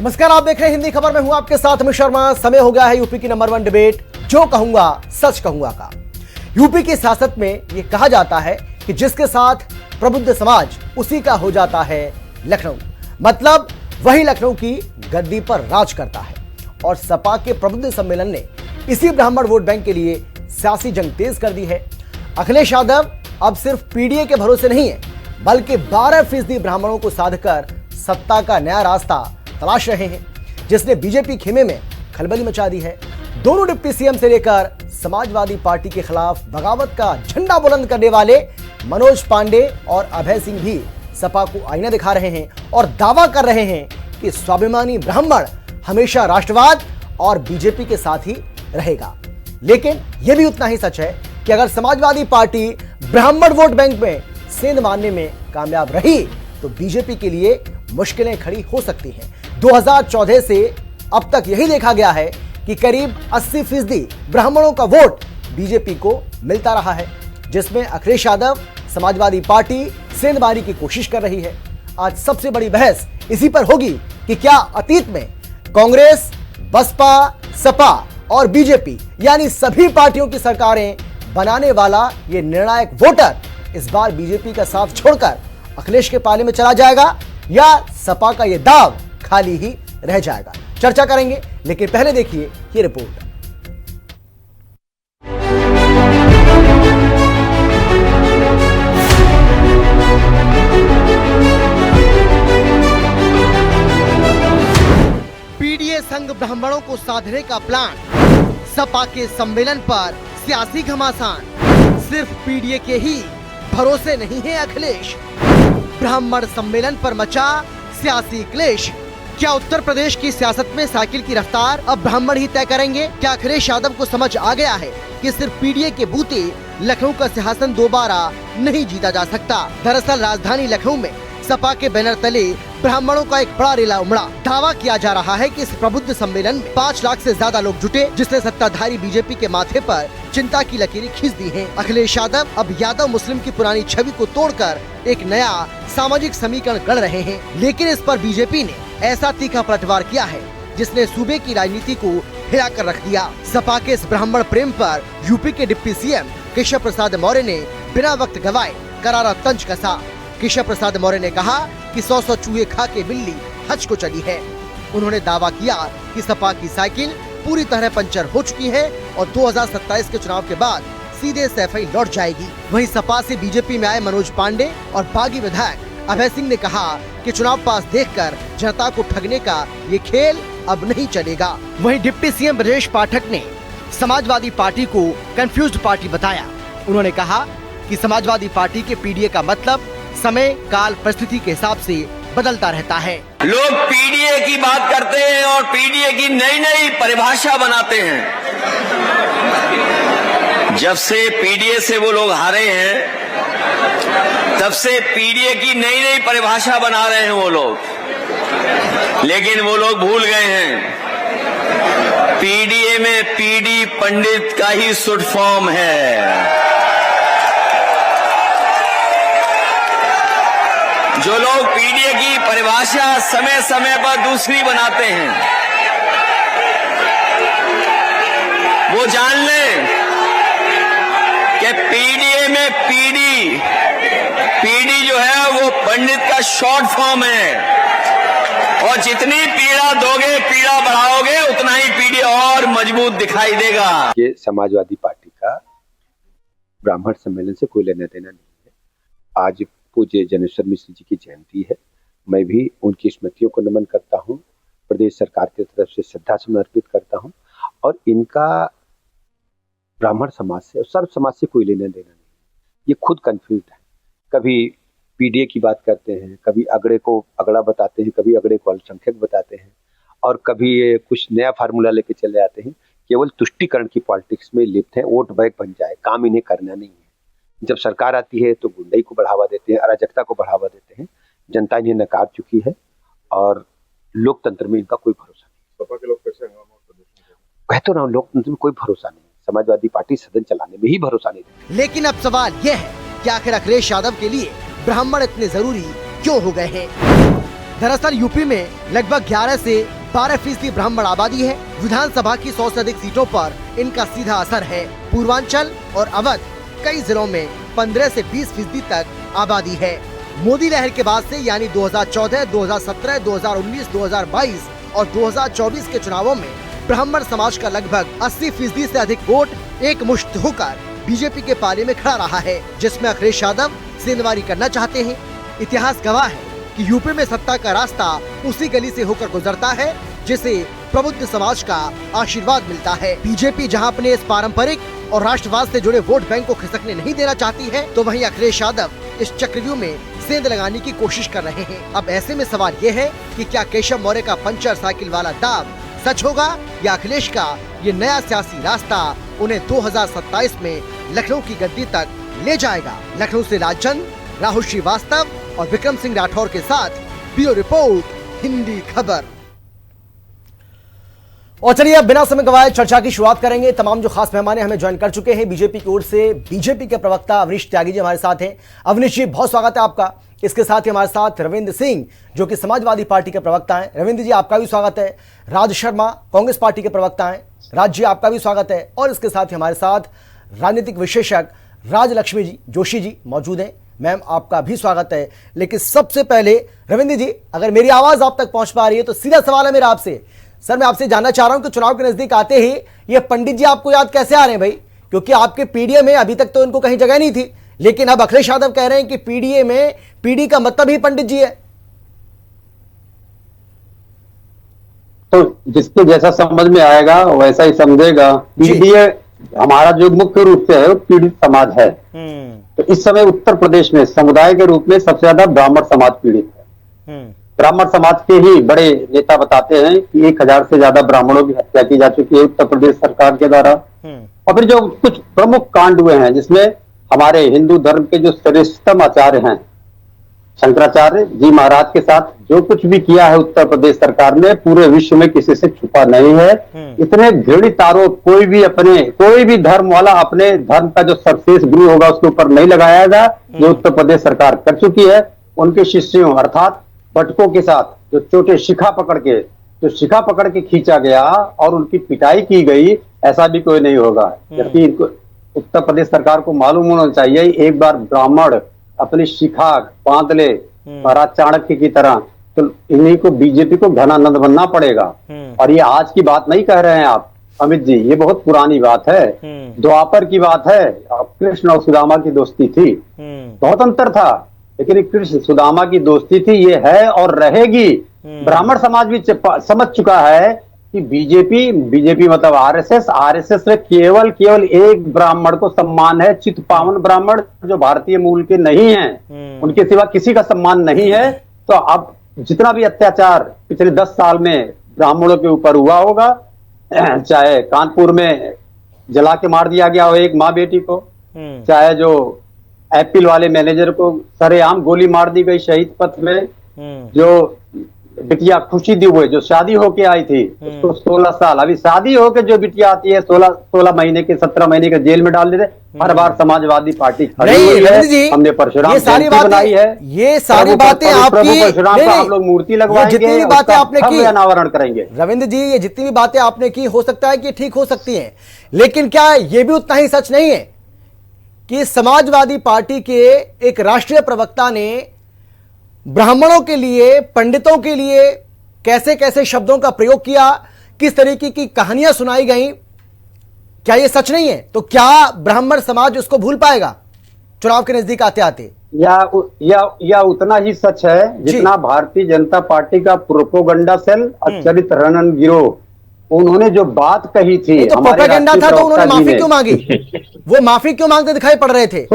नमस्कार, आप देख रहे हैं हिंदी खबर में हूं आपके साथ अमित शर्मा। समय हो गया है यूपी की नंबर 1 डिबेट जो कहूंगा सच कहूंगा का। यूपी की सियासत में यह कहा जाता है कि जिसके साथ प्रबुद्ध समाज उसी का हो जाता है लखनऊ, मतलब वही लखनऊ की गद्दी पर राज करता है। और सपा के प्रबुद्ध सम्मेलन ने इसी ब्राह्मण वोट बैंक के लिए सियासी जंग तेज कर दी है। अखिलेश यादव अब सिर्फ पीडीए के भरोसे नहीं है, बल्कि 12% ब्राह्मणों को साधकर सत्ता का नया रास्ता तलाश रहे हैं, जिसने बीजेपी खेमे में खलबली मचा दी है। दोनों डिप्टी सीएम से लेकर समाजवादी पार्टी के खिलाफ बगावत का झंडा बुलंद करने वाले मनोज पांडे और अभय सिंह भी सपा को आईना दिखा रहे हैं और दावा कर रहे हैं कि स्वाभिमानी ब्राह्मण हमेशा राष्ट्रवाद और बीजेपी के साथ ही रहेगा। लेकिन यह भी उतना ही सच है कि अगर समाजवादी पार्टी ब्राह्मण वोट बैंक में सेंध मारने में कामयाब रही तो बीजेपी के लिए मुश्किलें खड़ी हो सकती हैं। 2014 से अब तक यही देखा गया है कि करीब 80% ब्राह्मणों का वोट बीजेपी को मिलता रहा है, जिसमें अखिलेश यादव समाजवादी पार्टी सेंधमारी की कोशिश कर रही है। आज सबसे बड़ी बहस इसी पर होगी कि क्या अतीत में कांग्रेस, बसपा, सपा और बीजेपी यानी सभी पार्टियों की सरकारें बनाने वाला ये निर्णायक वोटर इस बार बीजेपी का साथ छोड़कर अखिलेश के पाले में चला जाएगा या सपा का ये दाव खाली ही रह जाएगा। चर्चा करेंगे, लेकिन पहले देखिए ये रिपोर्ट। पीडीए संघ ब्राह्मणों को साधने का प्लान, सपा के सम्मेलन पर सियासी घमासान, सिर्फ पीडीए के ही भरोसे नहीं है अखिलेश। ब्राह्मण सम्मेलन पर मचा सियासी क्लेश। क्या उत्तर प्रदेश की सियासत में साइकिल की रफ्तार अब ब्राह्मण ही तय करेंगे? क्या अखिलेश यादव को समझ आ गया है कि सिर्फ पीडीए के बूते लखनऊ का सिंहासन दोबारा नहीं जीता जा सकता? दरअसल राजधानी लखनऊ में सपा के बैनर तले ब्राह्मणों का एक बड़ा रेला उमड़ा। दावा किया जा रहा है कि इस प्रबुद्ध सम्मेलन में 5 लाख से ज्यादा लोग जुटे, जिसने सत्ताधारी बीजेपी के माथे पर चिंता की लकीरें खींच दी हैं। अखिलेश यादव अब यादव मुस्लिम की पुरानी छवि को तोड़कर एक नया सामाजिक समीकरण गढ़ रहे हैं, लेकिन इस पर बीजेपी ने ऐसा तीखा पलटवार किया है जिसने सूबे की राजनीति को हिला कर रख दिया। सपा के इस ब्राह्मण प्रेम पर यूपी के डिप्टी सीएम केशव प्रसाद मौर्य ने बिना वक्त गवाए करारा तंज कसा। केशव प्रसाद मौर्य ने कहा कि 100 चूहे खा के बिल्ली हज को चली है। उन्होंने दावा किया कि सपा की साइकिल पूरी तरह पंचर हो चुकी है और 2027 के चुनाव के बाद सीधे सैफई लौट जाएगी। वहीं सपा से बीजेपी में आए मनोज पांडे और बागी विधायक अभय सिंह ने कहा कि चुनाव पास देखकर जनता को ठगने का ये खेल अब नहीं चलेगा। वहीं डिप्टी सीएम ब्रजेश पाठक ने समाजवादी पार्टी को कंफ्यूज्ड पार्टी बताया। उन्होंने कहा कि समाजवादी पार्टी के पीडीए का मतलब समय काल परिस्थिति के हिसाब से बदलता रहता है। लोग पीडीए की बात करते हैं और पीडीए की नई नई परिभाषा बनाते हैं। जब से पीडीए से वो लोग हारे हैं तब से पीडीए की नई नई परिभाषा बना रहे हैं वो लोग, लेकिन वो लोग भूल गए हैं पीडीए में पीडी पंडित का ही शुड फॉर्म है। जो लोग पीडीए की परिभाषा समय समय पर दूसरी बनाते हैं वो जान लें कि पीडीए में पीडी जो है वो पंडित का शॉर्ट फॉर्म है और जितनी पीड़ा दोगे, पीड़ा बढ़ाओगे, उतना ही पीडी और मजबूत दिखाई देगा। ये समाजवादी पार्टी का ब्राह्मण सम्मेलन से कोई लेना देना नहीं है। आज पूज्य जनेश्वर मिश्र जी की जयंती है। मैं भी उनकी स्मृतियों को नमन करता हूं, प्रदेश सरकार की तरफ से श्रद्धा समर्पित करता हूं और इनका ब्राह्मण समाज से और सर्व समाज से कोई लेना देना नहीं। ये खुद कंफ्यूज है। कभी पीडीए की बात करते हैं, कभी अगड़े को अगड़ा बताते हैं, कभी अगड़े को अल्पसंख्यक बताते हैं और कभी कुछ नया फार्मूला लेके चले आते हैं। केवल तुष्टीकरण की पॉलिटिक्स में लिप्त है, वोट बैंक बन जाए, काम इन्हें करना नहीं है। जब सरकार आती है तो गुंडई को बढ़ावा देते हैं, अराजकता को बढ़ावा देते हैं। जनता इन्हें नकार चुकी है और लोकतंत्र में इनका कोई भरोसा नहीं। सपा के लोग कैसे कहते ना, लोकतंत्र में कोई भरोसा नहीं। समाजवादी पार्टी सदन चलाने में ही भरोसा नहीं देती। लेकिन अब सवाल यह है कि आखिर अखिलेश यादव के लिए ब्राह्मण इतने जरूरी क्यों हो गए हैं? दरअसल यूपी में लगभग 11 से 12% ब्राह्मण आबादी है। विधानसभा की 100 से अधिक सीटों पर इनका सीधा असर है। पूर्वांचल और अवध कई जिलों में 15 से 20% तक आबादी है। मोदी लहर के बाद से यानी 2014, 2017, 2019, 2022 और 2024 के चुनावों में ब्राह्मण समाज का लगभग 80% से अधिक वोट एक मुश्त होकर बीजेपी के पाले में खड़ा रहा है, जिसमें अखिलेश यादव सेंधमारी करना चाहते हैं। इतिहास गवाह है कि यूपी में सत्ता का रास्ता उसी गली से होकर गुजरता है जिसे प्रबुद्ध समाज का आशीर्वाद मिलता है। बीजेपी जहां अपने इस पारंपरिक और राष्ट्रवाद से जुड़े वोट बैंक को खिसकने नहीं देना चाहती है, तो वहीं अखिलेश यादव इस चक्रव्यूह में सेंध लगाने की कोशिश कर रहे हैं। अब ऐसे में सवाल ये है कि क्या केशव मौर्य का पंचर साइकिल वाला दाव सच होगा या अखिलेश का ये नया सियासी रास्ता उन्हें 2027 में लखनऊ की गद्दी तक ले जाएगा। लखनऊ से राजचंद, राहुल श्रीवास्तव और विक्रम सिंह राठौर के साथ ब्यूरो रिपोर्ट, हिंदी खबर। और चलिए अब बिना समय गवाए चर्चा की शुरुआत करेंगे। तमाम जो खास मेहमान हमें ज्वाइन कर चुके हैं बीजेपी की ओर से। बीजेपी के प्रवक्ता अवनीश त्यागी जी हमारे साथ हैं। अवनीश जी, बहुत स्वागत है आपका। इसके साथ ही हमारे साथ रविंद्र सिंह जो कि समाजवादी पार्टी के प्रवक्ता हैं। रविंद्र जी, आपका भी स्वागत है। राज शर्मा कांग्रेस पार्टी के प्रवक्ता हैं। राज जी, आपका भी स्वागत है। और इसके साथ ही हमारे साथ राजनीतिक विशेषज्ञ राजलक्ष्मी जी जोशी जी मौजूद हैं। मैम, आपका भी स्वागत है। लेकिन सबसे पहले रविंद्र जी, अगर मेरी आवाज आप तक पहुंच पा रही है तो सीधा सवाल है मेरा आपसे। सर, मैं आपसे जानना चाह रहा हूं कि चुनाव के नजदीक आते ही ये पंडित जी आपको याद कैसे आ रहे हैं भाई? क्योंकि आपके पीडीए में अभी तक तो इनको कहीं जगह नहीं थी, लेकिन अब अखिलेश यादव कह रहे हैं कि पीडीए में पीडी का मतलब ही पंडित जी है। तो जिसके जैसा समझ में आएगा वैसा ही समझेगा। पीडीए हमारा जो मुख्य रूप से है वो पीड़ित समाज है। तो इस समय उत्तर प्रदेश में समुदाय के रूप में सबसे ज्यादा ब्राह्मण समाज पीड़ित है। ब्राह्मण समाज के ही बड़े नेता बताते हैं कि 1000 से ज्यादा ब्राह्मणों की हत्या की जा चुकी है उत्तर प्रदेश सरकार के द्वारा। और फिर जो कुछ प्रमुख कांड हुए हैं जिसमें हमारे हिंदू धर्म के जो श्रेष्ठतम आचार्य हैं शंकराचार्य जी महाराज के साथ जो कुछ भी किया है उत्तर प्रदेश सरकार ने, पूरे विश्व में किसी से छुपा नहीं है। इतने घृणित आरोप कोई भी धर्म वाला अपने धर्म का जो सर्वश्रेष्ठ गुरु होगा उसके ऊपर नहीं लगाएगा, जो उत्तर प्रदेश सरकार कर चुकी है। उनके शिष्यों अर्थात बटकों के साथ जो छोटे शिखा पकड़ के खींचा गया और उनकी पिटाई की गई, ऐसा भी कोई नहीं होगा। जबकि उत्तर प्रदेश सरकार को मालूम होना चाहिए, एक बार ब्राह्मण अपनी शिखा बांध ले महाराज चाणक्य की तरह, तो इन्हीं को बीजेपी को घनानंद बनना पड़ेगा। और ये आज की बात नहीं कह रहे हैं आप अमित जी, ये बहुत पुरानी बात है। द्वापर की बात है। कृष्ण और सुदामा की दोस्ती थी, बहुत अंतर था, लेकिन कृष्ण सुदामा की दोस्ती थी, ये है और रहेगी। ब्राह्मण समाज भी समझ चुका है कि बीजेपी मतलब आरएसएस में केवल एक ब्राह्मण को सम्मान है, चित पावन ब्राह्मण जो भारतीय मूल के नहीं हैं, उनके सिवा किसी का सम्मान नहीं है। तो अब जितना भी अत्याचार पिछले 10 साल में ब्राह्मणों के ऊपर हुआ होगा, चाहे कानपुर में जला के मार दिया गया हो एक माँ बेटी को, चाहे जो एप्पल वाले मैनेजर को सरेआम गोली मार दी गई शहीद पथ में, जो बिटिया खुशी दी हुई जो शादी होके आई थी उसको 16 साल, अभी शादी होके जो बिटिया आती है 16 महीने के 17 महीने के जेल में डाल देते। हर बार समाजवादी पार्टी खड़ी हुई है। हमने परशुराम जयंती बनाई है। ये सारी बातें आपकी, परशुराम का हम लोग मूर्ति लगवाएंगे, जितनी भी बातें आपने की अनावरण करेंगे। रविंद्र जी, ये जितनी भी बातें आपने की हो सकता है कि ठीक हो सकती है, लेकिन क्या ये भी उतना ही सच नहीं है कि समाजवादी पार्टी के एक राष्ट्रीय प्रवक्ता ने ब्राह्मणों के लिए, पंडितों के लिए कैसे कैसे शब्दों का प्रयोग किया, किस तरीके की कहानियां सुनाई गई? क्या यह सच नहीं है? तो क्या ब्राह्मण समाज उसको भूल पाएगा चुनाव के नजदीक आते आते? या उतना ही सच है जितना भारतीय जनता पार्टी का प्रोपोगंडा सेल और चरित्र हनन गिरोह उन्होंने जो बात कही थी, तो प्रोपेगेंडा था तो उन्होंने माफी क्यों मांगी? वो माफी क्यों मांगते दिखाई पड़ रहे थे?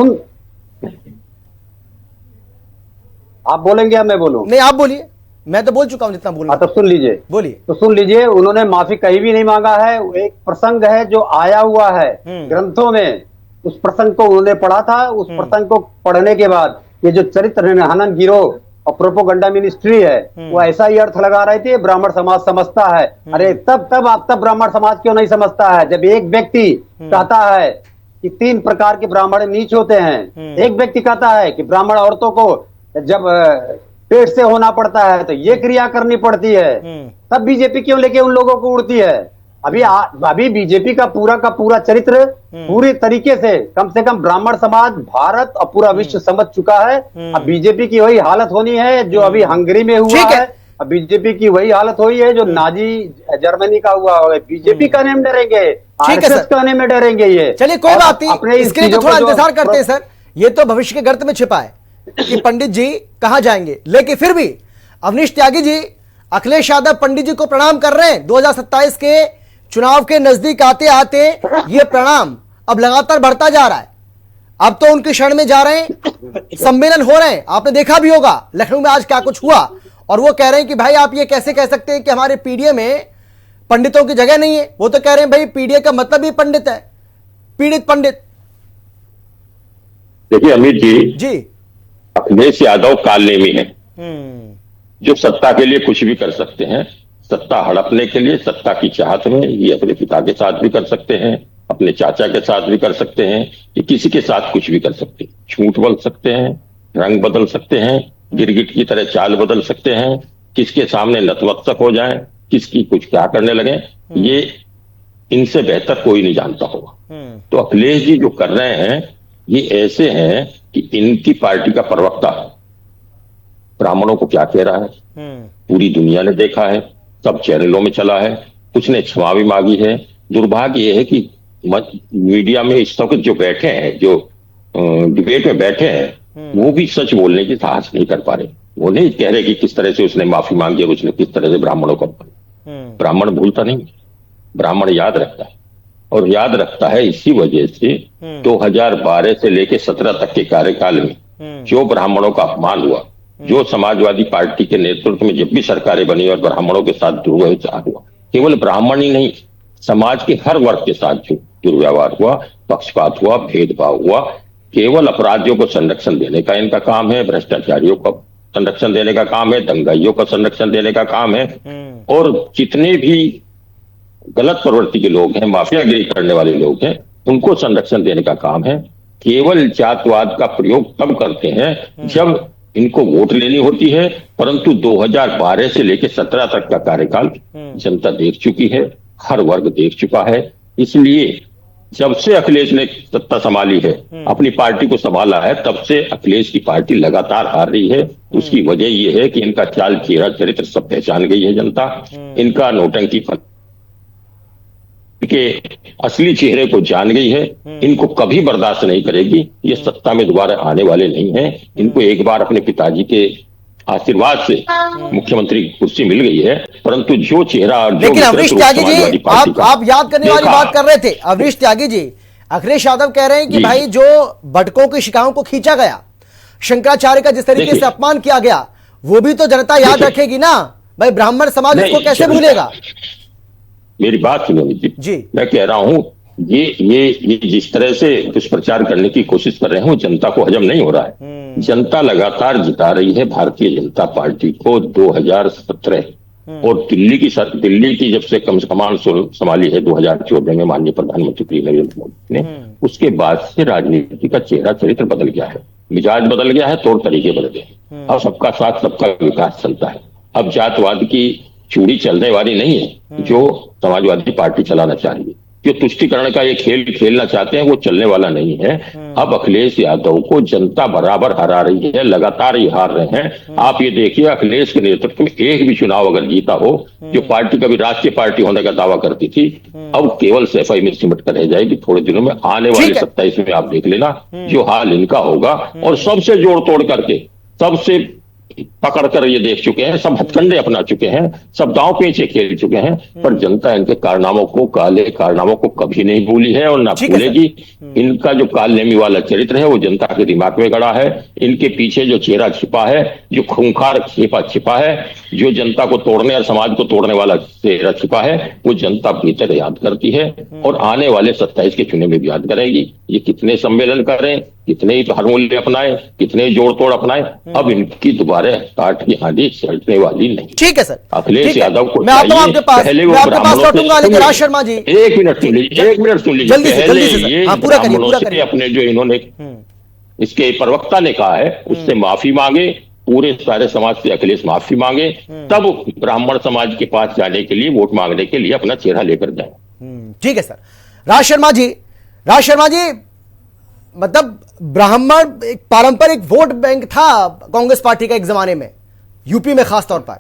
आप बोलेंगे या मैं बोलूं? नहीं, आप बोलिए, मैं तो बोल चुका हूं जितना बोलना। तो सुन लीजिए, बोलिए। तो सुन लीजिए, उन्होंने माफी कहीं भी नहीं मांगा है। एक प्रसंग है जो आया हुआ है ग्रंथों में, उस प्रसंग को उन्होंने पढ़ा था। उस प्रसंग को पढ़ने के बाद ये जो चरित्र हनन गिरोह और प्रोपोगंडा मिनिस्ट्री है वो ऐसा ही अर्थ लगा रहे थे ब्राह्मण समाज समझता है। अरे तब ब्राह्मण समाज क्यों नहीं समझता है? जब एक व्यक्ति कहता है कि 3 प्रकार के ब्राह्मण नीच होते हैं, एक व्यक्ति कहता है कि ब्राह्मण औरतों को जब पेट से होना पड़ता है, तो ये क्रिया करनी पड़ती है। तब बीजेपी क्यों लेके उन लोगों को उड़ती है? अभी बीजेपी का पूरा चरित्र पूरी तरीके से कम ब्राह्मण समाज, भारत और पूरा विश्व समझ चुका है। अब बीजेपी की वही हालत होनी है जो अभी हंगरी में हुआ है। अब बीजेपी की वही हालत हुई है जो नाजी जर्मनी का हुआ है। बीजेपी कहने में डरेंगे, आरएसएस कहने में डरेंगे। ये चलिए कोई बात नहीं, इसके लिए तो थोड़ा इंतजार करते हैं सर। ये तो भविष्य के गर्त में छिपा है कि पंडित जी कहां जाएंगे, लेकिन फिर भी अवनीश त्यागी जी, अखिलेश यादव पंडित जी को प्रणाम कर रहे हैं। 2027 के चुनाव के नजदीक आते आते ये प्रणाम अब लगातार बढ़ता जा रहा है। अब तो उनके शरण में जा रहे हैं, सम्मेलन हो रहे हैं। आपने देखा भी होगा लखनऊ में आज क्या कुछ हुआ, और वो कह रहे हैं कि भाई आप ये कैसे कह सकते हैं कि हमारे पीडीए में पंडितों की जगह नहीं है। वो तो कह रहे हैं भाई पीडीए का मतलब ही पंडित है, पीड़ित पंडित। देखिए अमित जी, अखिलेश यादव कालनेमी है जो सत्ता के लिए कुछ भी कर सकते हैं। सत्ता हड़पने के लिए, सत्ता की चाहत में ये अपने पिता के साथ भी कर सकते हैं, अपने चाचा के साथ भी कर सकते हैं, ये किसी के साथ कुछ भी कर सकते हैं। झूठ बोल सकते हैं, रंग बदल सकते हैं, गिरगिट की तरह चाल बदल सकते हैं, किसके सामने नतमस्तक हो जाएं, किसकी कुछ क्या करने लगे, ये इनसे बेहतर कोई नहीं जानता होगा। तो अखिलेश जी जो कर रहे हैं ये ऐसे हैं कि इनकी पार्टी का प्रवक्ता ब्राह्मणों को क्या कह रहा है पूरी दुनिया ने देखा है, सब चैनलों में चला है, उसने क्षमा भी मांगी है। दुर्भाग्य यह है कि मीडिया में इस वक्त जो बैठे हैं, जो डिबेट में बैठे हैं, वो भी सच बोलने की साहस नहीं कर पा रहे। वो नहीं कह रहे कि किस तरह से उसने माफी मांगी और उसने किस तरह से ब्राह्मणों को। ब्राह्मण भूलता नहीं, ब्राह्मण याद रखता है, और याद रखता है इसी वजह से 2012 से लेकर 17 तक के कार्यकाल में जो ब्राह्मणों का अपमान हुआ, जो समाजवादी पार्टी के नेतृत्व में जब भी सरकारें बनी और ब्राह्मणों के साथ दुर्व्यवहार हुआ, केवल ब्राह्मण ही नहीं समाज के हर वर्ग के साथ जो दुर्व्यवहार हुआ, पक्षपात हुआ, भेदभाव हुआ, केवल अपराधियों को संरक्षण देने का इनका काम है, भ्रष्टाचारियों को संरक्षण देने का काम है, दंगाइयों को संरक्षण देने का काम है, और जितने भी गलत प्रवृत्ति के लोग हैं, माफियागिरी करने वाले लोग हैं, उनको संरक्षण देने का काम है। केवल जातवाद का प्रयोग तब करते हैं जब इनको वोट लेनी होती है, परंतु 2012 से लेकर 17 तक का कार्यकाल जनता देख चुकी है, हर वर्ग देख चुका है। इसलिए जब से अखिलेश ने सत्ता संभाली है, अपनी पार्टी को संभाला है, तब से अखिलेश की पार्टी लगातार हार रही है। उसकी वजह यह है कि इनका चाल, चेहरा, चरित्र सब पहचान गई है जनता। इनका नौटंकी के असली चेहरे को जान गई है। इनको कभी बर्दाश्त नहीं करेगी। ये सत्ता में दोबारा आने वाले नहीं हैं। इनको एक बार अपने पिताजी के आशीर्वाद से मुख्यमंत्री की कुर्सी मिल गई है, परंतु जो चेहरा और जो लेकिन अवनीश त्यागी जी, आप याद करने वाली बात कर रहे थे। अवनीश त्यागी जी, अखिलेश यादव कह रहे हैं कि भाई जो बटकों की शिकाओं को खींचा गया, शंकराचार्य का जिस तरीके से अपमान किया गया, वो भी तो जनता याद रखेगी ना भाई। ब्राह्मण समाज इसको कैसे भूलेगा? मेरी बात सुनो जी, मैं कह रहा हूं ये जिस तरह से दुष्प्रचार करने की कोशिश कर रहे हैं वो जनता को हजम नहीं हो रहा है। जनता लगातार जिता रही है भारतीय जनता पार्टी को 2017, और दिल्ली की जब से कमान संभाली है 2014 में माननीय प्रधानमंत्री नरेंद्र मोदी ने, उसके बाद से राजनीति का चेहरा, चरित्र बदल गया है, मिजाज बदल गया है, तौर तरीके बदल गए। अब सबका साथ, सबका विकास चलता है। अब जातवाद की चूड़ी चलने वाली नहीं है जो समाजवादी पार्टी चलाना चाह रही है। जो तुष्टिकरण का ये खेल खेलना चाहते हैं वो चलने वाला नहीं है। अब अखिलेश यादव को जनता बराबर हरा रही है, लगातार ही हार रहे हैं। आप ये देखिए, अखिलेश के नेतृत्व में एक भी चुनाव अगर जीता हो, जो पार्टी कभी राष्ट्रीय पार्टी होने का दावा करती थी, अब केवल सफाई में सिमट कर रह जाएगी। थोड़े दिनों में आने वाले 27 में आप देख लेना जो हाल इनका होगा। और सबसे जोड़ तोड़ करके, सबसे पकड़ कर ये देख चुके हैं, सब हथकंडे अपना चुके हैं, सब दांव पेंचे खेल चुके हैं, पर जनता इनके कारनामों को, काले कारनामों को कभी नहीं भूली है और ना भूलेगी। इनका जो कालनेमी वाला चरित्र है वो जनता के दिमाग में गड़ा है। इनके पीछे जो चेहरा छिपा है, जो खूंखार छिपा है, जो जनता को तोड़ने और समाज को तोड़ने वाला चेहरा छिपा है, वो जनता भीतर याद करती है और आने वाले 27 के चुनाव में भी याद करेगी। ये कितने सम्मेलन करें, कितने ही हरमूल्य अपनाए, कितने जोड़ तोड़ अपनाए, अब इनकी दोबारा काट की हांडी चलने वाली नहीं। ठीक है सर, अखिलेश यादव को मैं आता हूं आपके पास, पहले मैं आपके पास लौटूंगा, लेकिन राज शर्मा जी एक मिनट सुन लीजिए, जल्दी से ये पूरा करिए। अपने जो इन्होंने इसके प्रवक्ता ने कहा है उससे माफी मांगे पूरे सारे समाज से अखिलेश माफी मांगे, तब ब्राह्मण समाज के पास जाने के लिए, वोट मांगने के लिए अपना चेहरा लेकर जाए। ठीक है सर। राज शर्मा जी, मतलब ब्राह्मण एक पारंपरिक वोट बैंक था कांग्रेस पार्टी का एक जमाने में, यूपी में खास तौर पर,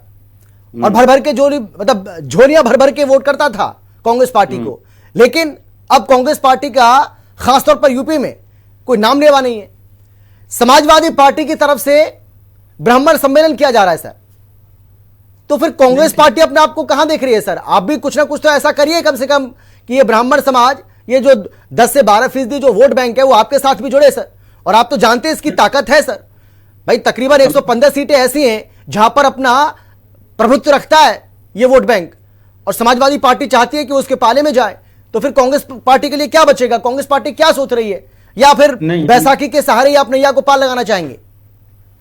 और भर भर के झोलियां भर भर के वोट करता था कांग्रेस पार्टी को। लेकिन अब कांग्रेस पार्टी का खासतौर पर यूपी में कोई नाम लेवा नहीं है। समाजवादी पार्टी की तरफ से ब्राह्मण सम्मेलन किया जा रहा है सर, तो फिर कांग्रेस पार्टी अपने आप को कहां देख रही है सर? आप भी कुछ ना कुछ तो ऐसा करिए कम से कम कि ये ब्राह्मण समाज, ये जो 10 से 12% जो वोट बैंक है वो आपके साथ भी जुड़े सर। और आप तो जानते हैं इसकी ताकत है सर भाई, तकरीबन 115 सीटें ऐसी हैं जहां पर अपना प्रभुत्व रखता है ये वोट बैंक, और समाजवादी पार्टी चाहती है कि उसके पाले में जाए। तो फिर कांग्रेस पार्टी के लिए क्या बचेगा? कांग्रेस पार्टी क्या सोच रही है? या फिर बैसाखी के सहारे ही आप नैया को पार लगाना चाहेंगे?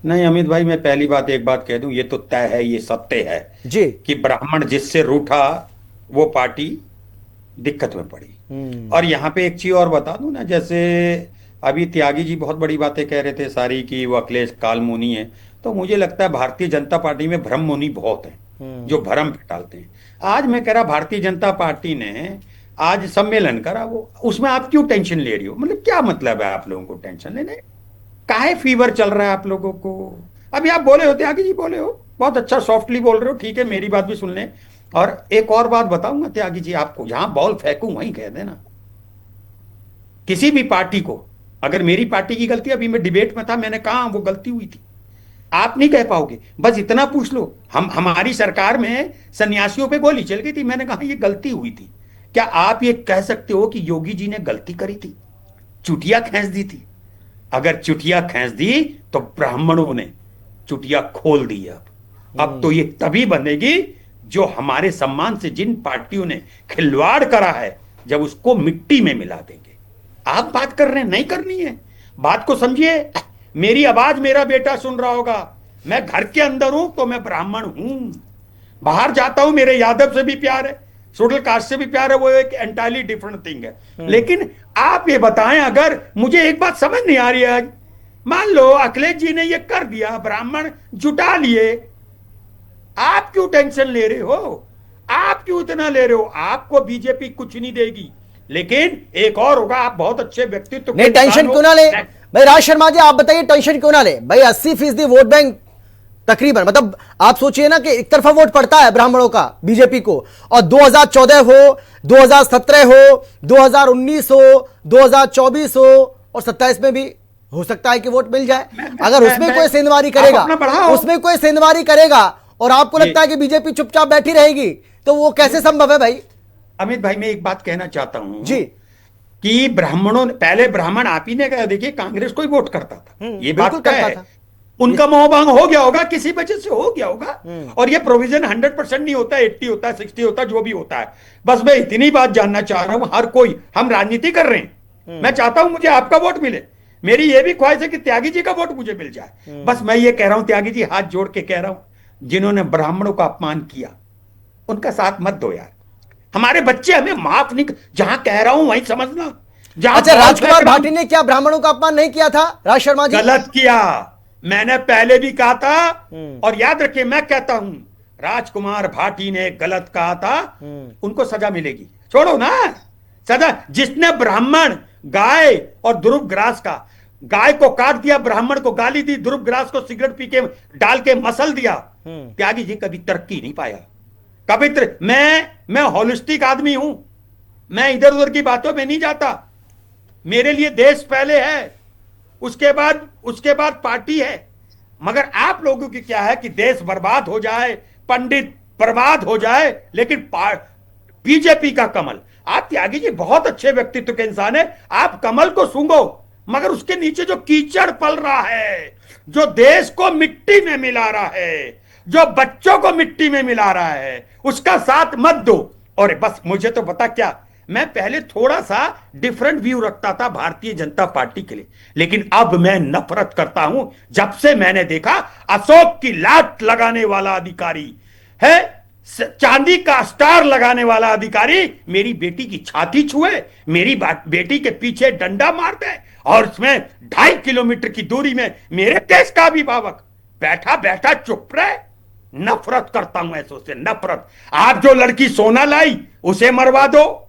नहीं अमित भाई, मैं पहली बात एक बात कह दूं, ये तो तय है, ये सत्य है जी कि ब्राह्मण जिससे रूठा वो पार्टी दिक्कत में पड़ी। और यहाँ पे एक चीज और बता दूं ना, जैसे अभी त्यागी जी बहुत बड़ी बातें कह रहे थे सारी कि वो अखिलेश कालमुनी है, तो मुझे लगता है भारतीय जनता पार्टी में भ्रम मुनि बहुत हैं जो भ्रम डालते हैं। आज मैं कह रहा भारतीय जनता पार्टी ने आज सम्मेलन करा, वो उसमें आप क्यों टेंशन ले रही हो? मतलब क्या मतलब है आप लोगों को टेंशन लेने? काहे फीवर चल रहा है आप लोगों को? अभी आप बोले हो, त्यागी जी बोले हो, बहुत अच्छा सॉफ्टली बोल रहे हो, ठीक है, मेरी बात भी सुन लें। और एक और बात बताऊंगा त्यागी जी आपको, जहां बॉल फेंकूं वहीं कह देना। किसी भी पार्टी को, अगर मेरी पार्टी की गलती, अभी मैं डिबेट में था, मैंने कहा वो गलती हुई थी, आप नहीं कह पाओगे, बस इतना पूछ लो। हमारी सरकार में सन्यासियों पे गोली चल गई थी, मैंने कहा ये गलती हुई थी। क्या आप ये कह सकते हो कि योगी जी ने गलती करी थी, चुटिया खींच दी थी? अगर चुटिया खींच दी तो ब्राह्मणों ने चुटिया खोल दी। अब तो ये तभी बनेगी जो हमारे सम्मान से जिन पार्टियों ने खिलवाड़ करा है, जब उसको मिट्टी में मिला देंगे। आप बात कर रहे हैं, नहीं करनी है, बात को समझिए। मेरी आवाज मेरा बेटा सुन रहा होगा, मैं घर के अंदर हूं तो मैं ब्राह्मण हूं, बाहर जाता हूं मेरे यादव से भी प्यार है, शुक्ल कास्ट से भी प्यार है, वो एक एंटायरली डिफरेंट थिंग है। लेकिन आप ये बताएं, अगर मुझे एक बात समझ नहीं आ रही है, मान लो अखिलेश जी ने ये कर दिया, ब्राह्मण जुटा लिए, आप क्यों टेंशन ले रहे हो? आप क्यों इतना ले रहे हो? आपको बीजेपी कुछ नहीं देगी, लेकिन एक और होगा, आप बहुत अच्छे व्यक्तित्व, नहीं टेंशन क्यों ना ले भाई? राज शर्मा जी आप बताइए, टेंशन क्यों ना ले भाई? 80% वोट बैंक तकरीबन, मतलब आप सोचिए ना कि एक तरफा वोट पड़ता है ब्राह्मणों का बीजेपी को, और 2014 हो, 2017 हो, 2019 हो, 2024 हो, और 27 में भी हो सकता है कि वोट मिल जाए। अगर उसमें कोई सेंधमारी करेगा और आपको लगता है कि बीजेपी चुपचाप बैठी रहेगी, तो वो कैसे संभव है भाई? अमित भाई मैं एक बात कहना चाहता हूं जी, कि ब्राह्मणों, पहले ब्राह्मण आप ही ने कहा, देखिए कांग्रेस को ही वोट करता था, ये बात तय है। उनका मोहभंग हो गया होगा, किसी वजह से हो गया होगा, और ये प्रोविजन 100% नहीं होता, 80 होता है, 60 होता है, जो भी होता है। बस मैं इतनी बात जानना चाह रहा हूं, हर कोई, हम राजनीति कर रहे हैं, मैं चाहता हूं मुझे आपका वोट मिले, मेरी ये भी ख्वाहिश है कि त्यागी जी का वोट मुझे मिल जाए। बस मैं ये कह रहा हूं, त्यागी जी हाथ जोड़ के कह रहा हूं, जिन्होंने ब्राह्मणों का अपमान किया उनका साथ मत दो यार। हमारे बच्चे हमें माफ नहीं, जहां कह रहा हूं वहीं समझना। अच्छा, राजकुमार भाटी ने क्या ब्राह्मणों का अपमान नहीं किया था राज शर्मा जी? गलत किया, मैंने पहले भी कहा था, और याद रखिए मैं कहता हूं, राजकुमार भाटी ने गलत कहा था, उनको सजा मिलेगी। छोड़ो ना सजा, जिसने ब्राह्मण, गाय और ध्रुव ग्रास का, गाय को काट दिया, ब्राह्मण को गाली दी, ध्रुव ग्रास को सिगरेट पी के डाल के मसल दिया, त्यागी जी कभी तरक्की नहीं पाया कभी। मैं होलिस्टिक आदमी हूं, मैं इधर उधर की बातों में नहीं जाता। मेरे लिए देश पहले है, उसके बाद पार्टी है। मगर आप लोगों की क्या है कि देश बर्बाद हो जाए, पंडित बर्बाद हो जाए, लेकिन बीजेपी का कमल। आप त्यागी जी बहुत अच्छे व्यक्तित्व के इंसान है, आप कमल को सूंघो, मगर उसके नीचे जो कीचड़ पल रहा है, जो देश को मिट्टी में मिला रहा है, जो बच्चों को मिट्टी में मिला रहा है, उसका साथ मत दो। और बस मुझे तो पता क्या, मैं पहले थोड़ा सा डिफरेंट व्यू रखता था भारतीय जनता पार्टी के लिए, लेकिन अब मैं नफरत करता हूं जब से मैंने देखा अशोक की लात लगाने वाला अधिकारी है, चांदी का स्टार लगाने वाला अधिकारी मेरी बेटी की छाती छुए, मेरी बेटी के पीछे डंडा मार दे, और उसमें 2.5 किलोमीटर की दूरी में मेरे देश का अभिभावक बैठा बैठा चुप रहे। नफरत करता हूं ऐसों से, नफरत। आप जो लड़की सोना लाई उसे मरवा दो,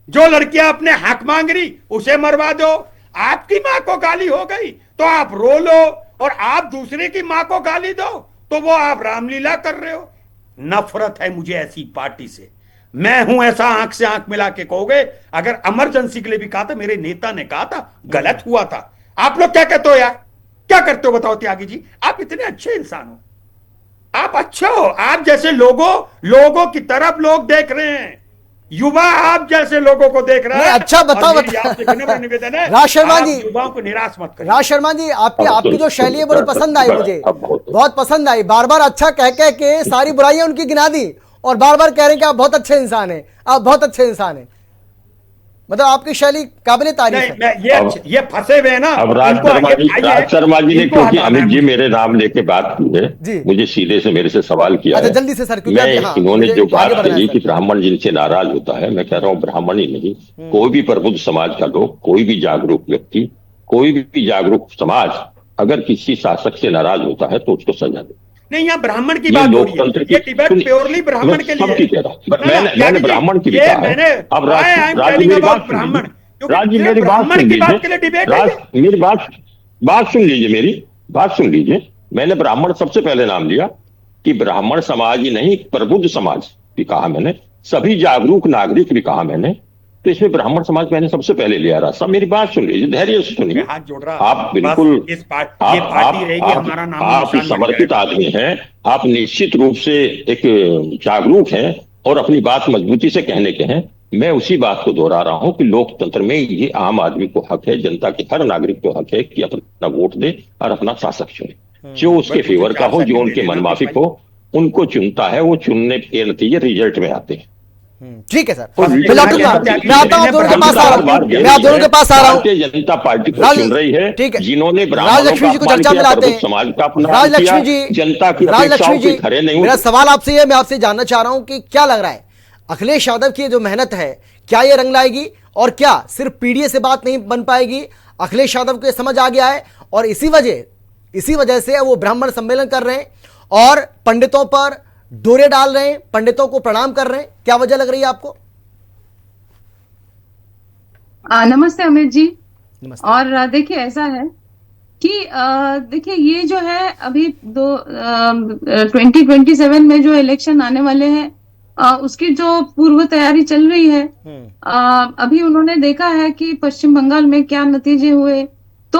जो लड़कियां अपने हक मांग रही उसे मरवा दो। आपकी मां को गाली हो गई तो आप रो लो, और आप दूसरे की मां को गाली दो तो वो आप रामलीला कर रहे हो। नफरत है मुझे ऐसी पार्टी से। मैं हूं ऐसा आंख से आंख मिला के कहोगे। अगर इमरजेंसी के लिए भी कहा था, मेरे नेता ने कहा था, गलत हुआ था। आप लोग क्या कहते हो यार, क्या करते हो बताओ त्यागी जी? आप इतने अच्छे इंसान हो, आप अच्छे हो, आप जैसे लोगों की तरफ लोग देख रहे हैं, युवा आप जैसे लोगों को देख रहे हैं। अच्छा बताओ निवेदन है, राज शर्मा जी, युवाओं को निराश मत करिए। राज शर्मा जी, आपकी जो शैली है बड़ी पसंद आई मुझे, बहुत पसंद आई। बार बार अच्छा कह के सारी बुराइयां उनकी गिना दी और बार बार कह रहे हैं कि आप बहुत अच्छे इंसान हैं, आप बहुत अच्छे इंसान हैं। मतलब आपकी शैली काबिले तारीफ है। ये फंसे हुए हैं ना। अब राज शर्मा जी ने, क्योंकि अमित जी मेरे नाम लेके बात की है, मुझे सीधे से मेरे से सवाल किया है। जल्दी से सर, मैं इन्होंने जो बात कही कि ब्राह्मण जिनसे नाराज होता है, मैं कह रहा हूँ ब्राह्मण ही नहीं, कोई भी प्रबुद्ध समाज का लोग, कोई भी जागरूक व्यक्ति, कोई भी जागरूक समाज अगर किसी शासक से नाराज होता है तो उसको सजा दे। नहीं, यहाँ ब्राह्मण की बात हो रही है, ये डिबेट प्योरली ब्राह्मण के लिए। मैंने ब्राह्मण की बात है। अब राज्य मेरी बात सुन लीजिए, मेरी बात सुन लीजिए। मैंने ब्राह्मण सबसे पहले नाम लिया कि ब्राह्मण समाज ही नहीं, प्रबुद्ध समाज भी कहा मैंने, सभी जागरूक नागरिक भी कहा मैंने। तो इसमें ब्राह्मण समाज मैंने सबसे पहले लिया रहा। सब मेरी बात सुन लीजिए, धैर्य से सुनिए। आप बिल्कुल आप समर्पित आदमी हैं, आप निश्चित रूप से एक जागरूक हैं और अपनी बात मजबूती से कहने के हैं। मैं उसी बात को दोहरा रहा हूं कि लोकतंत्र में ये आम आदमी को हक है, जनता के हर नागरिक को हक है कि अपना वोट दे और अपना शासक चुने, जो उसके फेवर का हो, जो उनके मनमाफिक हो, उनको चुनता है। वो चुनने के नतीजे रिजल्ट में आते हैं। ठीक है सर, मैं आता हूं, दोनों के पास आ रहा हूं, मैं आप दोनों के पास आ रहा हूं। भारतीय जनता पार्टी को चुन रही है, ठीक है, जिन्होंने राजलक्ष्मी जी को चर्चा में लाते हैं। समाज का अपना राजलक्ष्मी जी, जनता की अपेक्षाओं से खरे नहीं। मेरा सवाल आपसे ये, मैं आपसे जानना चाह रहा हूं कि क्या लग रहा है, अखिलेश यादव की जो मेहनत है क्या ये रंग लाएगी, और क्या सिर्फ पीडीए से बात नहीं बन पाएगी? अखिलेश यादव को समझ आ गया है और इसी वजह से वो ब्राह्मण सम्मेलन कर रहे हैं और पंडितों पर डोरे डाल रहे हैं, पंडितों को प्रणाम कर रहे हैं। क्या वजह लग रही है आपको? नमस्ते अमित जी। नमस्ते। और देखिए ऐसा है कि देखिए ये जो है अभी 2027 में जो इलेक्शन आने वाले हैं, उसकी जो पूर्व तैयारी चल रही है। अभी उन्होंने देखा है कि पश्चिम बंगाल में क्या नतीजे हुए, तो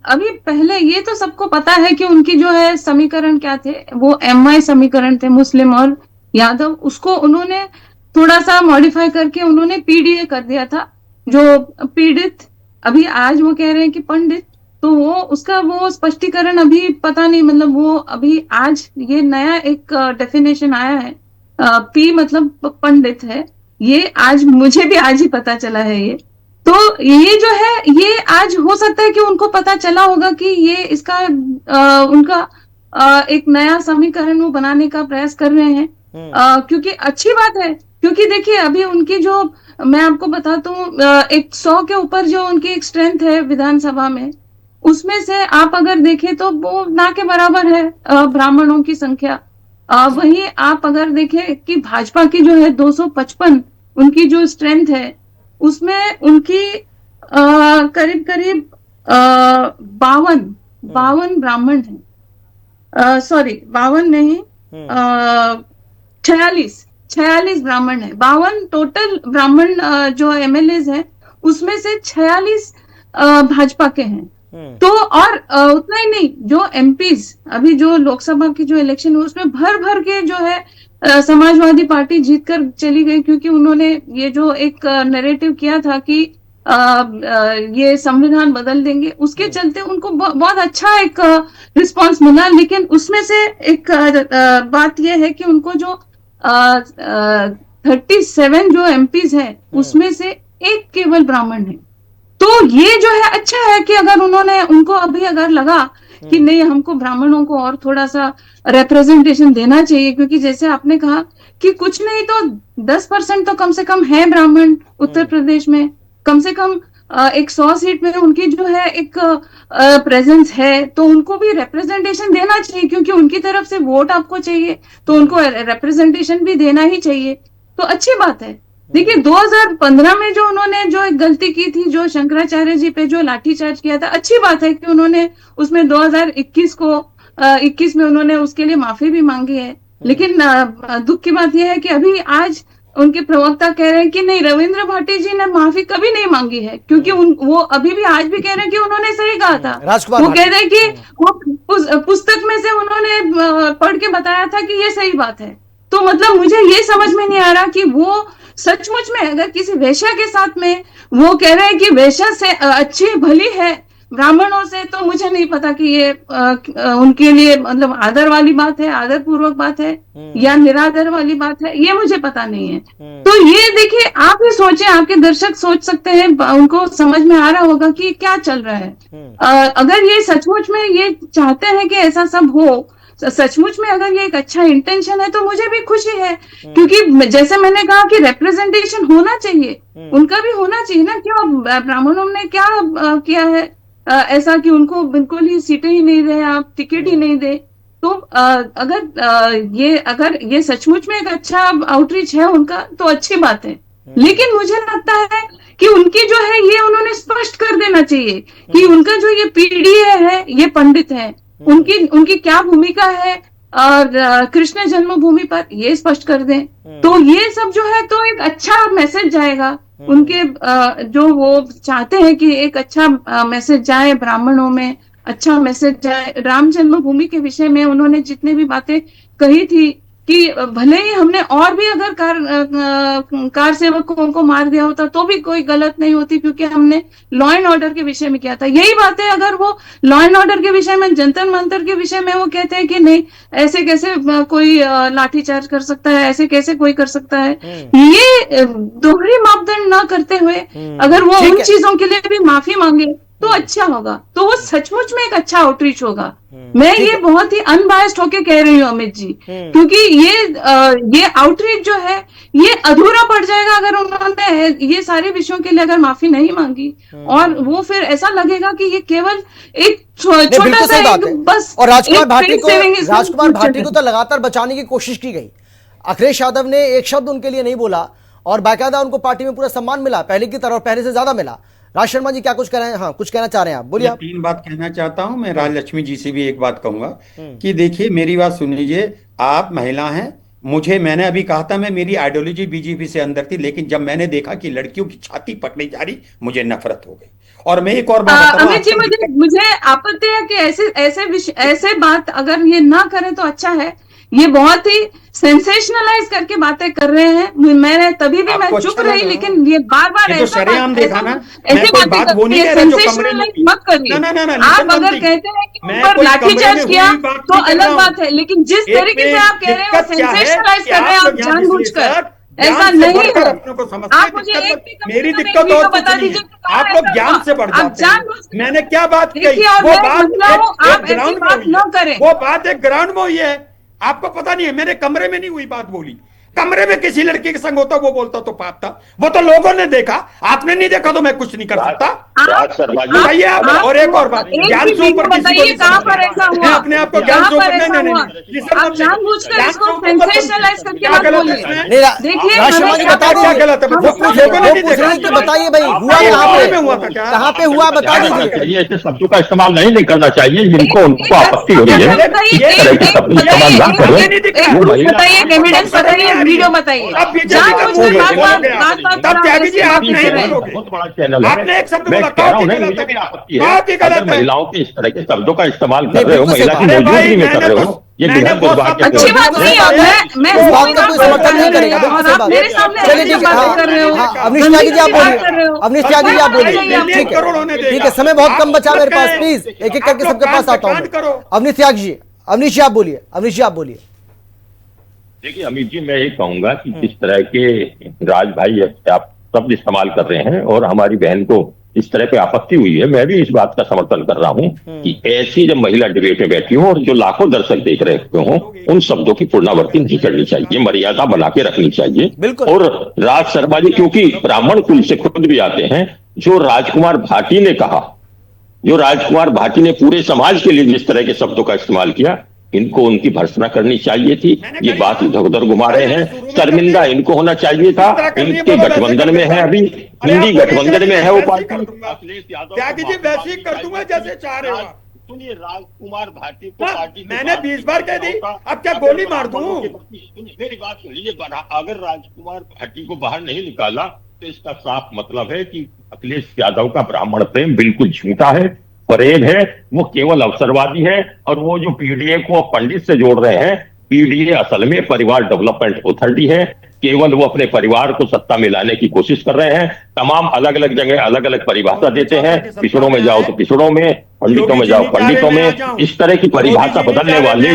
अभी पहले ये तो सबको पता है कि उनकी जो है समीकरण क्या थे, वो MI समीकरण थे, मुस्लिम और यादव। उसको उन्होंने थोड़ा सा मॉडिफाई करके उन्होंने PDA कर दिया था। जो पीड़ित, अभी आज वो कह रहे हैं कि पंडित, तो वो उसका वो स्पष्टीकरण अभी पता नहीं, मतलब वो अभी आज ये नया एक डेफिनेशन आया है, P मतलब पंडित है, ये आज मुझे भी आज ही पता चला है ये। तो ये जो है, ये आज हो सकता है कि उनको पता चला होगा कि ये इसका उनका एक नया समीकरण वो बनाने का प्रयास कर रहे हैं। क्योंकि अच्छी बात है, क्योंकि देखिए अभी उनकी जो, मैं आपको बताता हूँ, 100 के ऊपर जो उनकी एक स्ट्रेंथ है विधानसभा में, उसमें से आप अगर देखें तो वो ना के बराबर है ब्राह्मणों की संख्या। वहीं आप अगर देखें कि भाजपा की जो है 255 उनकी जो स्ट्रेंथ है, उसमें उनकी करीब 52 ब्राह्मण है, सॉरी 52 नहीं, 46 ब्राह्मण है। 52 टोटल ब्राह्मण जो MLAs हैं, उसमें से 46 भाजपा के हैं। तो और उतना ही नहीं, जो MPs अभी जो लोकसभा की जो इलेक्शन है उसमें भर के जो है समाजवादी पार्टी जीतकर चली गई, क्योंकि उन्होंने ये जो एक नैरेटिव किया था कि ये संविधान बदल देंगे, उसके चलते उनको बहुत अच्छा एक रिस्पांस मिला। लेकिन उसमें से एक बात यह है कि उनको जो 37 जो MPs है, उसमें से एक केवल ब्राह्मण है। तो ये जो है अच्छा है कि अगर उनको अभी अगर लगा कि नहीं, हमको ब्राह्मणों को और थोड़ा सा रिप्रेजेंटेशन देना चाहिए, क्योंकि जैसे आपने कहा कि कुछ नहीं तो 10% तो कम से कम है ब्राह्मण उत्तर प्रदेश में, कम से कम एक 100 सीट में उनकी जो है एक प्रेजेंस है, तो उनको भी रिप्रेजेंटेशन देना चाहिए, क्योंकि उनकी तरफ से वोट आपको चाहिए, तो उनको रिप्रेजेंटेशन भी देना ही चाहिए। तो अच्छी बात है। देखिए 2015 में जो उन्होंने जो एक गलती की थी, जो शंकराचार्य जी पे जो लाठीचार्ज किया था, अच्छी बात है कि उन्होंने उसमें 2021 में उन्होंने उसके लिए माफी भी मांगी है। लेकिन दुख की बात यह है कि अभी आज उनके प्रवक्ता कह रहे हैं कि नहीं, रविंद्र भाटी जी ने माफी कभी नहीं मांगी है, क्योंकि वो अभी भी आज भी कह रहे हैं कि उन्होंने सही कहा था। वो कह रहे हैं कि वो पुस्तक में से उन्होंने पढ़ के बताया था कि ये सही बात है। तो मतलब मुझे ये समझ में नहीं आ रहा कि वो सचमुच में अगर किसी वेश्या के साथ में वो कह रहे हैं कि वेश्या से अच्छी भली है ब्राह्मणों से, तो मुझे नहीं पता कि ये उनके लिए मतलब आदर वाली बात है, आदर पूर्वक बात है या निरादर वाली बात है, ये मुझे पता नहीं है। तो ये देखिए, आप ही सोचे, आपके दर्शक सोच सकते हैं, उनको समझ में आ रहा होगा कि क्या चल रहा है। अगर ये सचमुच में ये चाहते हैं कि ऐसा सब हो, सचमुच में अगर ये एक अच्छा इंटेंशन है, तो मुझे भी खुशी है, क्योंकि जैसे मैंने कहा कि रिप्रेजेंटेशन होना चाहिए, उनका भी होना चाहिए ना। क्यों ब्राह्मणों ने क्या किया है ऐसा कि उनको बिल्कुल ही सीटें ही नहीं दे, आप टिकट ही नहीं दे। तो अगर ये सचमुच में एक अच्छा आउटरीच है उनका, तो अच्छी बात है। लेकिन मुझे लगता है कि उनकी जो है ये उन्होंने स्पष्ट कर देना चाहिए कि उनका जो ये पीडीए है, ये पंडित है, उनकी क्या भूमिका है और कृष्ण जन्मभूमि पर, ये स्पष्ट कर दें। तो ये सब जो है तो एक अच्छा मैसेज जाएगा उनके, जो वो चाहते हैं कि एक अच्छा मैसेज जाए ब्राह्मणों में, अच्छा मैसेज जाए। राम जन्मभूमि के विषय में उन्होंने जितने भी बातें कही थी कि भले ही हमने और भी अगर कार सेवकों को मार दिया होता तो भी कोई गलत नहीं होती, क्योंकि हमने लॉ एंड ऑर्डर के विषय में किया था। यही बात है, अगर वो लॉ एंड ऑर्डर के विषय में, जंतर मंतर के विषय में वो कहते हैं कि नहीं, ऐसे कैसे कोई लाठीचार्ज कर सकता है, ऐसे कैसे कोई कर सकता है, ये दोहरी मापदंड न करते हुए अगर वो उन चीजों के लिए भी माफी मांगे तो अच्छा होगा, तो वो सचमुच में एक अच्छा आउटरीच होगा। मैं ये बहुत ही अनबायस्ड होके कह रही हूँ अमित जी, क्योंकि ये आउटरीच जो है ये अधूरा पड़ जाएगा अगर उन्होंने ये सारे विषयों के लिए अगर माफी नहीं मांगी, और वो फिर ऐसा लगेगा कि ये केवल एक छोटा सा एक बस। और राजकुमार भाटी को तो लगातार बचाने की कोशिश की गई। अखिलेश यादव ने एक शब्द उनके लिए नहीं बोला और बाकायदा उनको पार्टी में पूरा सम्मान मिला, पहले की तरह, पहले से ज्यादा मिला। राज शर्मा जी क्या कुछ कह रहे हैं? हाँ, कुछ कहना चाह रहे हैं आप, बोलिए। 3 बात कहना चाहता हूं मैं। राजलक्ष्मी जी से भी एक बात कहूंगा कि देखिए, मेरी बात सुन लीजिए। आप महिला हैं, मैंने अभी कहा था मैं, मेरी आइडियोलॉजी बीजेपी से अंदर थी, लेकिन जब मैंने देखा कि लड़कियों की छाती पकड़ी जा रही, मुझे नफरत हो गई। और मैं एक और बात अमित जी, मुझे आपत्ति है कि ऐसे बात अगर ये ना करें तो अच्छा है। ये बहुत ही सेंसेशनलाइज करके बातें कर रहे हैं। मैंने तभी भी मैं चुप रही, लेकिन ये बार-बार ऐसा ऐसी बात वो नहीं, सेंसेशनलाइज मत करिए। आप अगर कहते हैं कि ऊपर लाठीचार्ज किया तो अलग बात है, लेकिन जिस तरीके से आप कह रहे हैं वो सेंसेशनलाइज कर रहे हैं आप जानबूझकर, ऐसा नहीं है। आप मुझे मेरी दिक्कत और बता दीजिए, आप लोग ज्ञान से बढ़ जाते हैं। मैंने क्या बात कही, वो बात एक ग्राउंड में हुई है, आपको पता नहीं है। मेरे कमरे में नहीं हुई बात बोली, कमरे में किसी लड़की के संग होता वो बोलता तो पाप था। वो तो लोगों ने देखा, आपने नहीं देखा तो मैं कुछ नहीं कर सकता। बताइए आप। और एक और बात, ज्ञान से ऊपर बताइए कहां पर ऐसा हुआ? अपने आप को ज्ञान से ऊपर नहीं, आप जानबूझकर इसको सेंसेशनलाइज करके मत बोलिए। देखिए बताइए भाई, हुआ कहां पे हुआ, बता दीजिए। ऐसे शब्दों का इस्तेमाल नहीं करना चाहिए जिनको उनको आपत्ति हो रही है। बताइए, एविडेंस बताइए, वीडियो बताइए। बहुत बड़ा चैनल है। मैं कह रहा हूँ नहीं, मुझे भी आपत्ति है अगर महिलाओं के इस तरह के शब्दों का इस्तेमाल कर रहे हो, महिला की मौजूदगी में कर रहे हो, ये बेहद दुर्भाग्य। अच्छी बात नहीं है, मैं समर्थन नहीं करेगा। मेरे सामने कर रहे हो। अवनीश त्यागी जी आप बोलिए, अवनीश त्यागी जी आप बोलिए। ठीक है, समय बहुत कम बचा मेरे पास, प्लीज एक एक करके सबके पास आता हूँ। अवनीश त्यागी जी, अवनीश जी आप बोलिए, अवनीश जी आप बोलिए। देखिए अमित जी, मैं ये कहूंगा कि जिस तरह के राज भाई आप शब्द इस्तेमाल कर रहे हैं और हमारी बहन को इस तरह पे आपत्ति हुई है, मैं भी इस बात का समर्थन कर रहा हूं कि ऐसी जब महिला डिबेट में बैठी हो और जो लाखों दर्शक देख रहे हो, उन शब्दों की पुनरावृत्ति नहीं करनी चाहिए, मर्यादा बना के रखनी चाहिए। बिल्कुल। और राज शर्मा जी क्योंकि ब्राह्मण कुल से खुद भी आते हैं, जो राजकुमार भाटी ने कहा, जो राजकुमार भाटी ने पूरे समाज के लिए जिस तरह के शब्दों का इस्तेमाल किया, इनको उनकी भर्त्सना करनी चाहिए थी। ये बात इधर उधर घुमा रहे हैं, शर्मिंदा इनको होना चाहिए था। इनके गठबंधन में है, अभी हिंदी गठबंधन में है वो पार्टी। त्यागी जी वैसे ही कर दूंगा जैसे चाह रहे हो। सुनिए, राजकुमार भाटी को पार्टी मैंने 20 बार कह दी, अब क्या गोली मार दूं? मेरी बात सुनिए, अगर राजकुमार भाटी को बाहर नहीं निकाला तो इसका साफ मतलब है कि अखिलेश यादव का ब्राह्मण प्रेम बिल्कुल झूठा है, परेड है, वो केवल अवसरवादी है। और वो जो पीडीए को पंडित से जोड़ रहे हैं, पीडीए असल में परिवार डेवलपमेंट अथॉरिटी है, केवल वो अपने परिवार को सत्ता में लाने की कोशिश कर रहे हैं। तमाम अलग अलग जगह अलग अलग परिभाषा देते हैं, पिछड़ों में जाओ तो पिछड़ों में, पंडितों में जाओ पंडितों में। इस तरह की परिभाषा बदलने वाले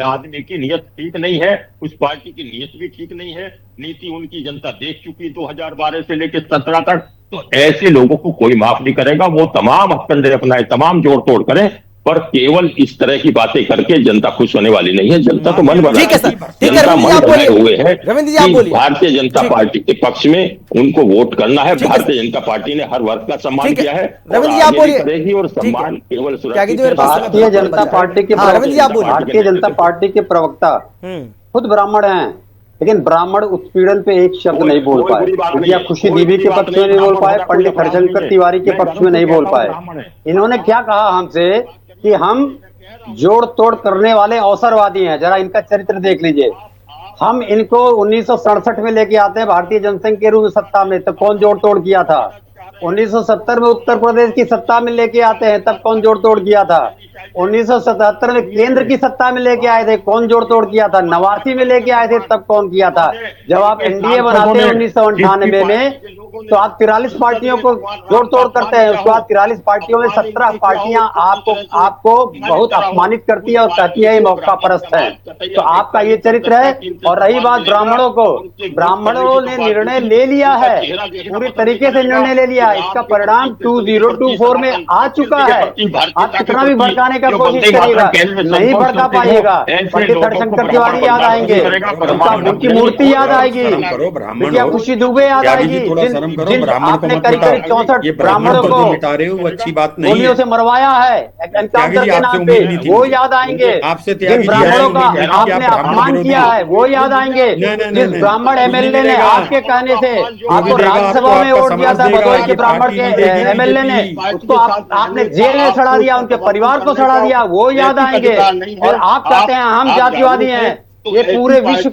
आदमी की नीयत ठीक नहीं है, उस पार्टी की नीयत भी ठीक नहीं है। नीति उनकी जनता देख चुकी 2012 से लेकर 17 तक। तो ऐसे लोगों को कोई माफ नहीं करेगा। वो तमाम हथकंडे अपनाए, तमाम जोड़ तोड़ करें, पर केवल इस तरह की बातें करके जनता खुश होने वाली नहीं है। जनता तो मन बना, ठीक है सर, ठीक है जनता मन बनाए हुए है रविंद्र जी, आप बोलिए। भारतीय जनता पार्टी के पक्ष में उनको वोट करना है। भारतीय जनता पार्टी ने हर वर्ग का सम्मान किया है, रविंद्र जी आप बोलिए। करेगी और सम्मान केवल भारतीय जनता पार्टी के भारतीय जनता पार्टी के प्रवक्ता खुद ब्राह्मण हैं, लेकिन ब्राह्मण उत्पीड़न पे एक शब्द नहीं बोल पाए। या खुशी दीदी के पक्ष में नहीं बोल पाए, पंडित हरशंकर तिवारी के पक्ष में नहीं बोल पाए। इन्होंने क्या कहा हमसे कि हम जोड़ तोड़ करने वाले अवसरवादी हैं। जरा इनका चरित्र देख लीजिए। हम इनको 1967 में लेके आते हैं भारतीय जनसंघ के रूप में सत्ता में, तब कौन जोड़ तोड़ किया था? 1970 में उत्तर प्रदेश की सत्ता में लेके आते हैं, तब कौन जोड़ तोड़ किया था? 1977 में केंद्र की सत्ता में लेके आए थे, कौन जोड़ तोड़ किया था? 89 में लेके आए थे, तब कौन किया था? जब आप एनडीए बनाते हैं 1998 में, तो आप 43 पार्टियों को जोड़ तोड़ करते हैं। उसके बाद 43 पार्टियों में 17 पार्टियां आपको बहुत अपमानित करती है और कहती है ये मौका परस्त है। तो आपका ये चरित्र है। और रही बात ब्राह्मणों को, ब्राह्मणों ने निर्णय ले लिया है, पूरी तरीके से निर्णय ले लिया। इसका परिणाम 2024 में आ चुका है। आप कितना भी भड़काने का कोशिश करिएगा, नहीं भड़का पाइएगा। पंडित हरशंकर तिवारी याद आएंगे, उनकी मूर्ति याद आएगी, खुशी दुबे याद आएगी, ब्राह्मण को मत 64 ब्राह्मणों को मिटा रहे हो, अच्छी बात नहीं गोलियों से मरवाया है एनकाउंटर के नाम पे, वो याद आएंगे। जिन ब्राह्मणों का आपने अपमान किया है वो याद आएंगे। जिस ब्राह्मण एमएलए ने आपके कहने से आपको राज्यसभा में वोट दिया था, भदोही के ब्राह्मण के एमएलए ने, उसको आपने जेल में सड़ा दिया, उनके परिवार को सड़ा दिया, वो याद आएंगे। और आप कहते हैं हम जातिवादी हैं। ये पूरे विश्व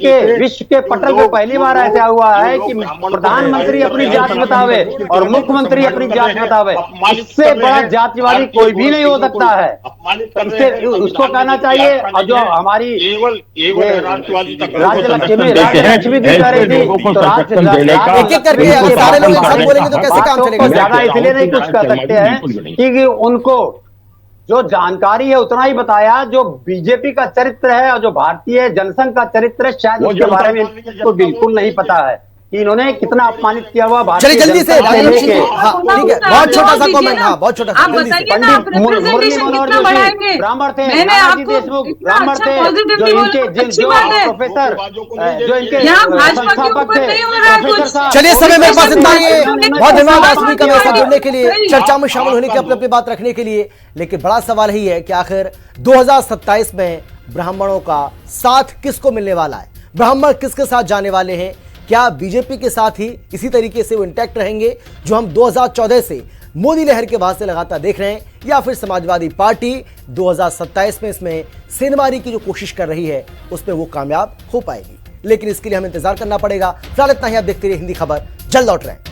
के पटल पे पहली बार ऐसा हुआ है कि प्रधानमंत्री अपनी जात बतावे और मुख्यमंत्री अपनी जात बतावे। इससे बड़ा जातिवादी कोई भी नहीं हो सकता है। इससे उसको कहना चाहिए। और जो हमारी राज्य लक्ष्मी दी कह रही थी, तो सारे लोग एक साथ बोलेंगे तो कैसे काम चलेगा? ज्यादा इसलिए नहीं कुछ कर सकते हैं क्योंकि उनको जो जानकारी है उतना ही बताया। जो बीजेपी का चरित्र है और जो भारतीय जनसंघ का चरित्र है, शायद उसके बारे में इनको बिल्कुल नहीं पता है कि इन्होंने कितना अपमानित किया हुआ भारतीय। चलिए जल्दी से, ठीक है, बहुत छोटा सा कमेंट। हाँ, बहुत छोटा सा। आप बताइए ना, आप रिप्रेजेंटेशन कितना बढ़ाएंगे? ब्राह्मण थे, मैंने आपको ब्राह्मण थे, जो इनके प्रोफेसर, जो इनके संस्थापक थे। चलिए, समय मेरे पास इतना ही है। बहुत धन्यवाद आसमी का मेरे साथ जुड़ने के लिए, चर्चा में शामिल होने की, अपनी अपनी बात रखने के लिए। लेकिन बड़ा सवाल ही है कि आखिर 2027 में ब्राह्मणों का साथ किसको मिलने वाला है? ब्राह्मण किसके साथ जाने वाले हैं? क्या बीजेपी के साथ ही इसी तरीके से वो इंटैक्ट रहेंगे जो हम 2014 से मोदी लहर के बाद से लगातार देख रहे हैं, या फिर समाजवादी पार्टी 2027 में इसमें सेंधमारी की जो कोशिश कर रही है उसमें वो कामयाब हो पाएगी? लेकिन इसके लिए हमें इंतजार करना पड़ेगा। फिलहाल इतना ही। आप देखते रहिए हिंदी खबर, जल्द लौट रहे हैं।